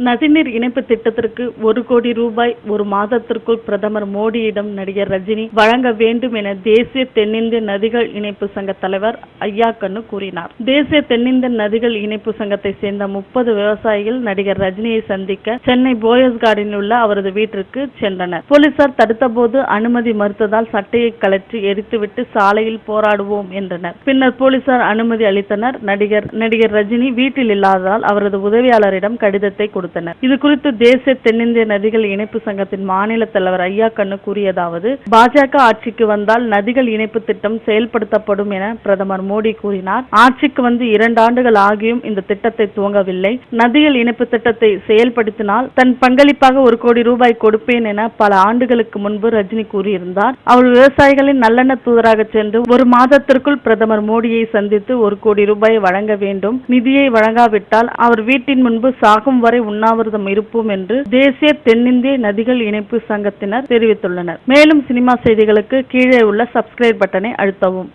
நதிநீர் இணைப்பு திட்டத்திற்கு 1 கோடி ரூபாய் ஒரு மாதத்திற்குள் பிரதமர் மோடியிடம் நடிகர் ரஜினி வழங்க வேண்டும் என தேசிய தென்னிந்திய நதிகள் இணைப்பு சங்க தலைவர் ஐயாக்கண்ணு கூறினார். தேசிய தென்னிந்திய நதிகள் இணைப்பு சங்கத்தை சேர்ந்த 30 விவசாயிகள் நடிகர் ரஜினியை சந்திக்க சென்னை போயஸ் கார்டனில் உள்ள அவரது வீட்டிற்கு சென்றனர். போலீசார் தடுத்தபோது அனுமதி மறுத்ததால் சட்டையை கழற்றி எரித்துவிட்டு சாலையில் போராடுவோம் என்றனர். பின்னர் போலீசார் அனுமதி அளித்தனர். நடிகர் ரஜினி வீட்டில் இல்லாததால் அவரது உதவியாளரிடம் கடிதத்தை கொடுத்தனர். இது குறித்து தேசிய தென்னிந்திய நதிகள் இணைப்பு சங்கத்தின் மாநில தலைவர் ஐயாக்கண்ணு கூறியதாவது: பாஜக ஆட்சிக்கு வந்தால் நதிகள் இணைப்பு திட்டம் செயல்படுத்தப்படும் என பிரதமர் மோடி கூறினார். ஆட்சிக்கு வந்து 2 ஆண்டுகள் ஆகியும் இந்த திட்டத்தை துவங்கவில்லை. நதிகள் இணைப்பு திட்டத்தை செயல்படுத்தினால் தன் பங்களிப்பாக 1 கோடி ரூபாய் கொடுப்பேன் என பல ஆண்டுகளுக்கு முன்பு ரஜினி கூறியிருந்தார். அவர் விவசாயிகளின் நல்லெண்ண தூதராக சென்று 1 மாதத்திற்குள் பிரதமர் மோடியை சந்தித்து 1 கோடி ரூபாய் வழங்க வேண்டும், நிதியை வழங்காவிட்டால் அவர் வீட்டின் முன்பு சாகும் வரை உண்ணாவிரதம் இருப்போம் என்று தேசிய தென்னிந்திய நதிகள் இணைப்பு சங்கத்தினர் தெரிவித்துள்ளனர். மேலும் சினிமா செய்திகளுக்கு கீழே உள்ள சப்ஸ்கிரைப் பட்டனை அழுத்தவும்.